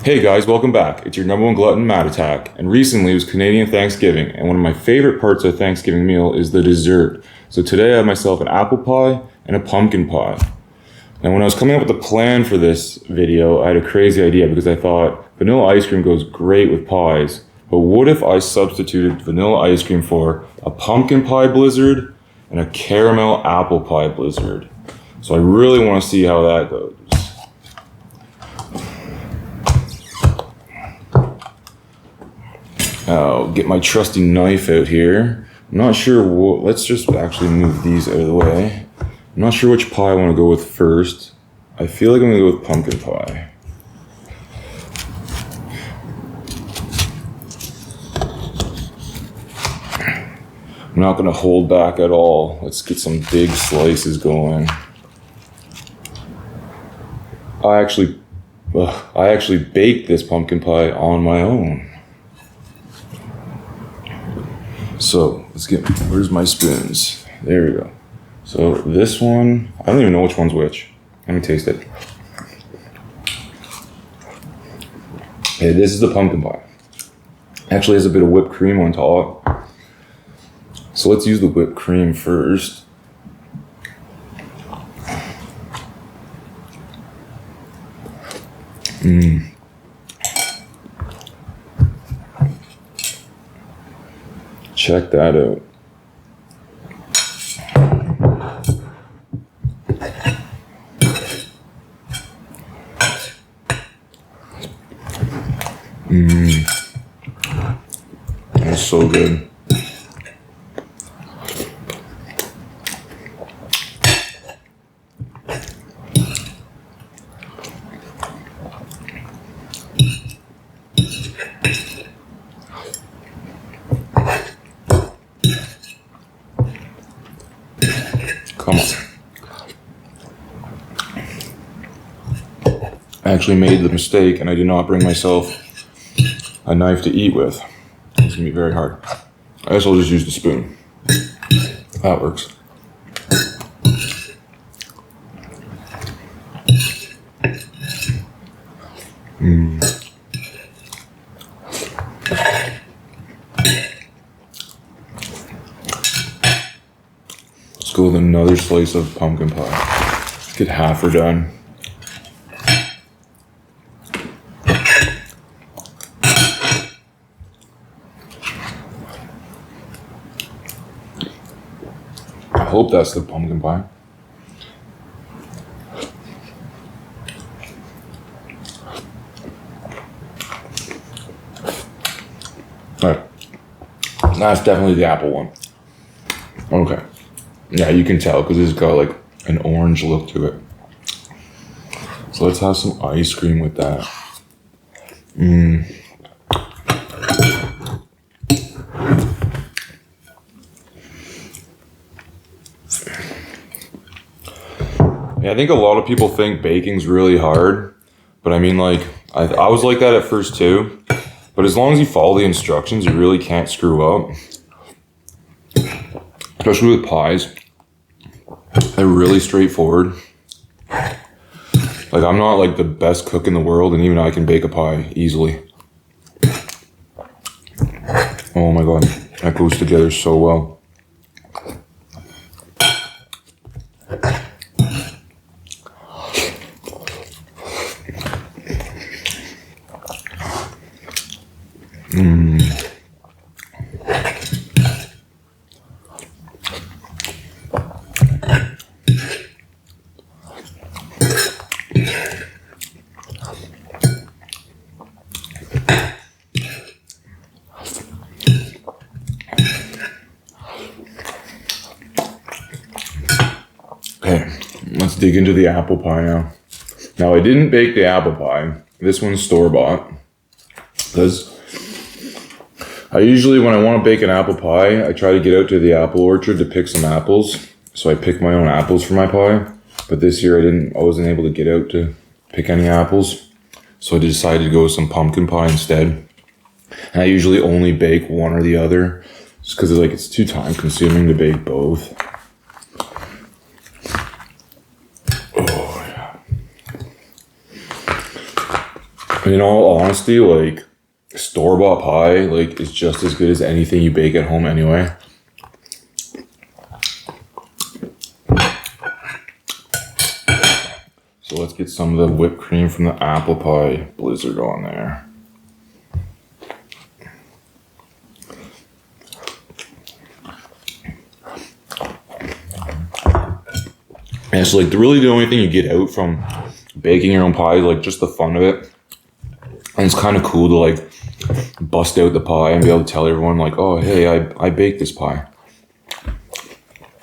Hey guys, welcome back. It's your number one glutton, Matt Attack. And recently it was Canadian Thanksgiving, and one of my favorite parts of a Thanksgiving meal is the dessert. So today I have myself an apple pie and a pumpkin pie. Now when I was coming up with the plan for this video, I had a crazy idea because I thought vanilla ice cream goes great with pies. But what if I substituted vanilla ice cream for a pumpkin pie blizzard and a caramel apple pie blizzard? So I really want to see how that goes. I'll get my trusty knife out here. I'm not sure what, let's just actually move these out of the way. I'm not sure which pie I want to go with first. I feel like I'm going to go with pumpkin pie. I'm not going to hold back at all. Let's get some big slices going. I actually baked this pumpkin pie on my own. So let's get, where's my spoons? There we go. So this one, I don't even know which one's which. Let me taste it. Okay, this is the pumpkin pie. Actually has a bit of whipped cream on top. So let's use the whipped cream first. Check that out. That's so good. Come on. I actually made the mistake and I did not bring myself a knife to eat with. It's gonna be very hard. I guess I'll just use the spoon. That works. Let's go with another slice of pumpkin pie. Let's get half her done. I hope that's the pumpkin pie. Alright. That's definitely the apple one. Okay. Yeah, you can tell because it's got like an orange look to it. So let's have some ice cream with that. Yeah, I think a lot of people think baking's really hard, but I mean, like, I was like that at first too. But as long as you follow the instructions, you really can't screw up. Especially with pies. They're really straightforward. Like, I'm not like the best cook in the world, and even I can bake a pie easily. Oh my god, that goes together so well. Okay, let's dig into the apple pie now. Now, I didn't bake the apple pie. This one's store-bought. Because I usually, when I want to bake an apple pie, I try to get out to the apple orchard to pick some apples. So I pick my own apples for my pie. But this year I wasn't able to get out to pick any apples. So I decided to go with some pumpkin pie instead. And I usually only bake one or the other. Just because it's too time consuming to bake both. In all honesty, like store-bought pie, like is just as good as anything you bake at home anyway. So let's get some of the whipped cream from the apple pie blizzard on there. And so like really the only thing you get out from baking your own pie is like just the fun of it. And it's kind of cool to like bust out the pie and be able to tell everyone like, oh hey, I baked this pie.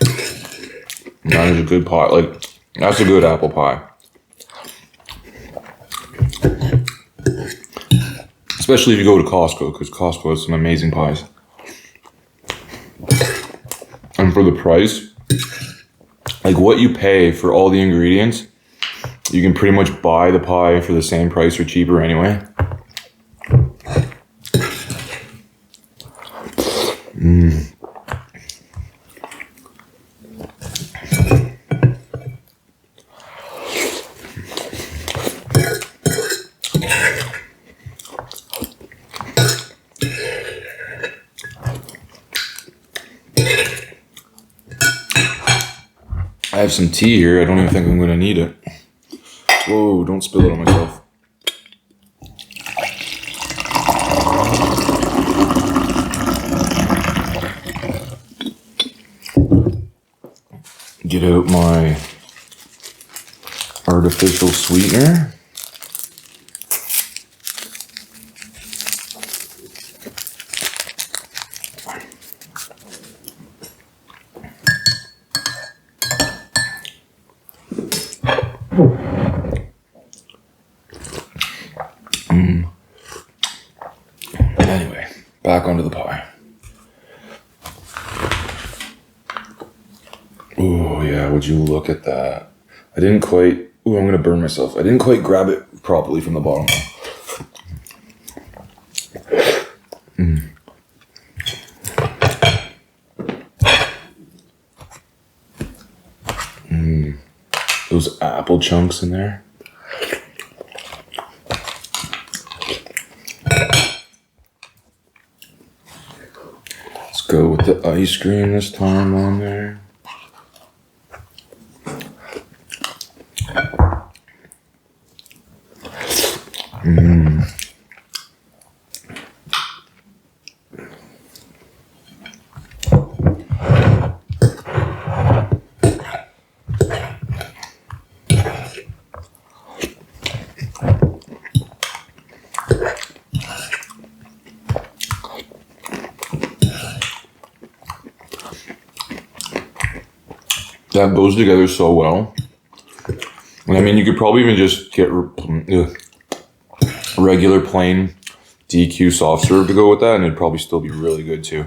And that is a good pie. Like that's a good apple pie. Especially if you go to Costco, because Costco has some amazing pies. And for the price, like what you pay for all the ingredients, you can pretty much buy the pie for the same price or cheaper anyway. I have some tea here. I don't even think I'm going to need it. Whoa, don't spill it on myself. Get out my artificial sweetener. Anyway, back onto the pie. Oh yeah, would you look at that? I didn't quite, ooh, I'm gonna burn myself. I didn't quite grab it properly from the bottom. Those apple chunks in there. Let's go with the ice cream this time on there. That goes together so well. And I mean, you could probably even just get regular plain DQ soft serve to go with that, and it'd probably still be really good too.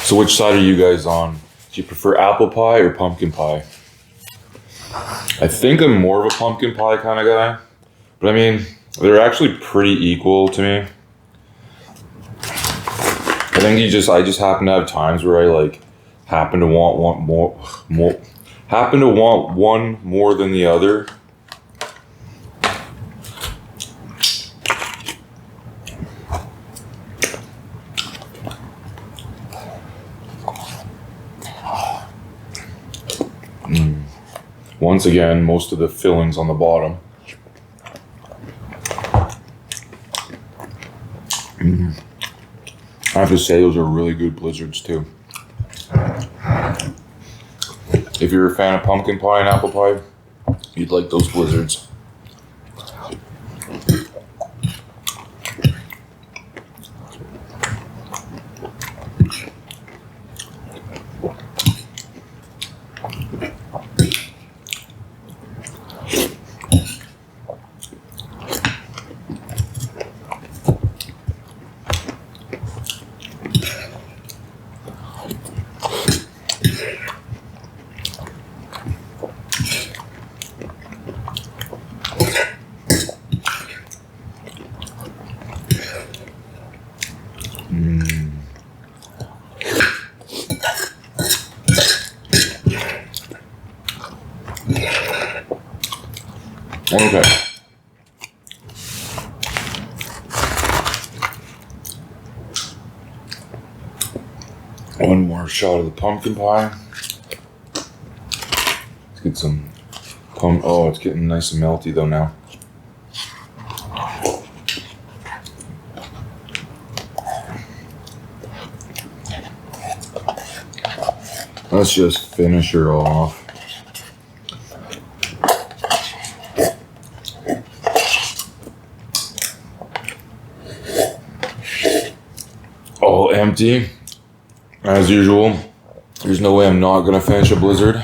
So which side are you guys on? Do you prefer apple pie or pumpkin pie? I think I'm more of a pumpkin pie kind of guy. But I mean, they're actually pretty equal to me. I think I just happen to have times where I like happen to want one more than the other. Once again, most of the fillings on the bottom. I have to say, those are really good blizzards too. If you're a fan of pumpkin pie and apple pie, You'd like those blizzards. Okay. One more shot of the pumpkin pie. Let's get some oh, it's getting nice and melty though now. Let's just finish her off. All empty, as usual. There's no way I'm not gonna finish a blizzard.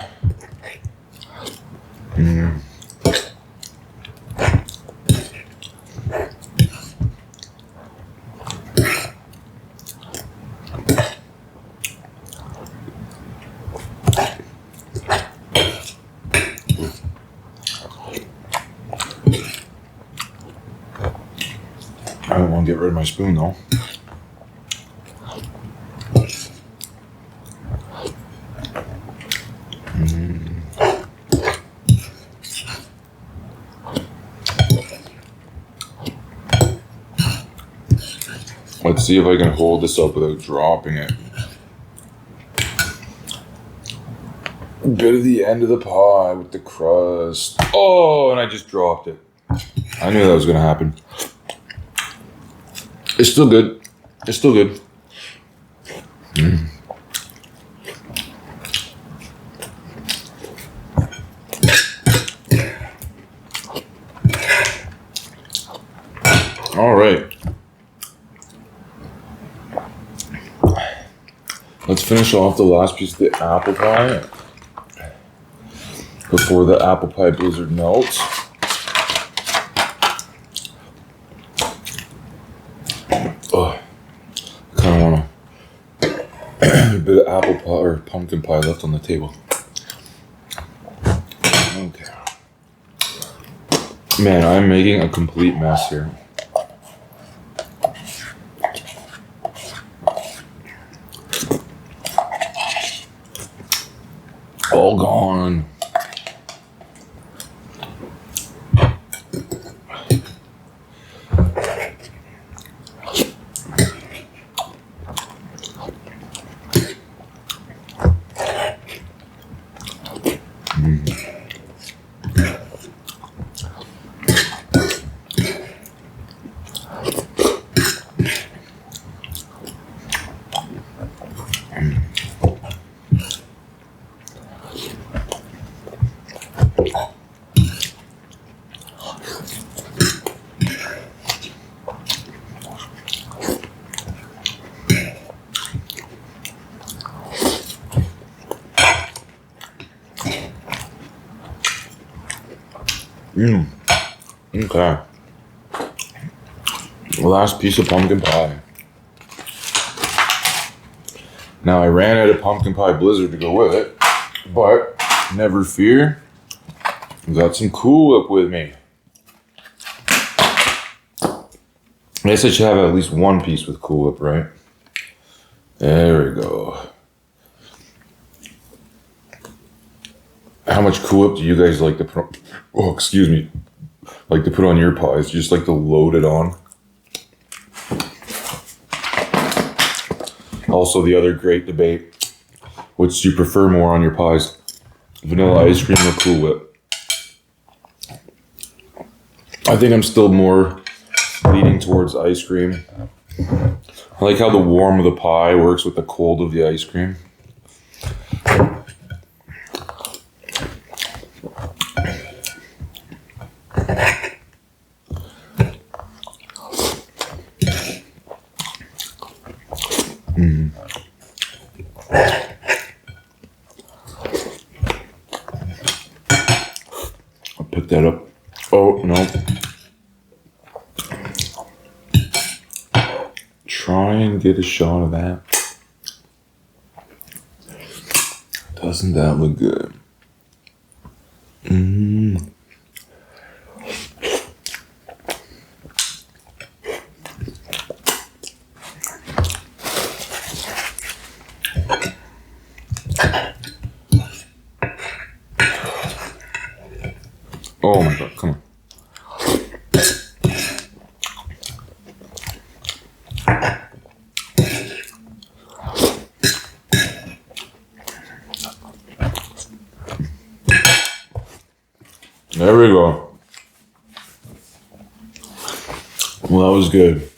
I don't want to get rid of my spoon though. Let's see if I can hold this up without dropping it. A bit of the end of the pie with the crust. Oh, and I just dropped it. I knew that was gonna happen. It's still good. It's still good. All right. Let's finish off the last piece of the apple pie before the apple pie blizzard melts. Oh, I kind of want a bit of apple pie or pumpkin pie left on the table. Okay. Man, I'm making a complete mess here. All gone. Okay. Last piece of pumpkin pie. Now I ran out of pumpkin pie blizzard to go with it, but never fear, I got some Cool Whip with me. I guess I should have at least one piece with Cool Whip, right? There we go. How much Cool Whip do you guys like to put? Oh, excuse me. Like to put on your pies? Just like to load it on. Also, the other great debate: which do you prefer more on your pies, vanilla ice cream or Cool Whip? I think I'm still more leaning towards ice cream. I like how the warm of the pie works with the cold of the ice cream. I'll pick that up. Oh, no. Try and get a shot of that. Doesn't that look good? Mmm. Oh my God, come on. There we go. Well, that was good.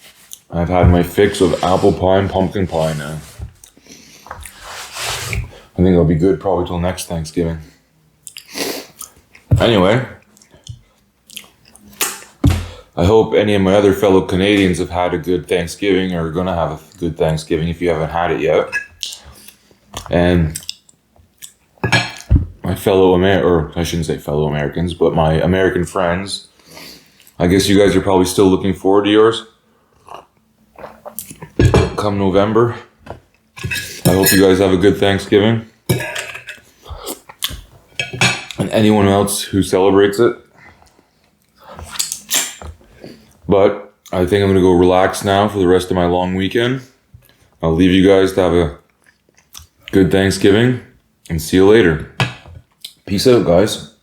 I've had my fix of apple pie and pumpkin pie now. I think it'll be good probably till next Thanksgiving. Anyway, I hope any of my other fellow Canadians have had a good Thanksgiving or are going to have a good Thanksgiving if you haven't had it yet. And my fellow or I shouldn't say fellow Americans, but my American friends, I guess you guys are probably still looking forward to yours. Come November, I hope you guys have a good Thanksgiving. And anyone else who celebrates it. But I think I'm going to go relax now for the rest of my long weekend. I'll leave you guys to have a good Thanksgiving and see you later. Peace out, guys.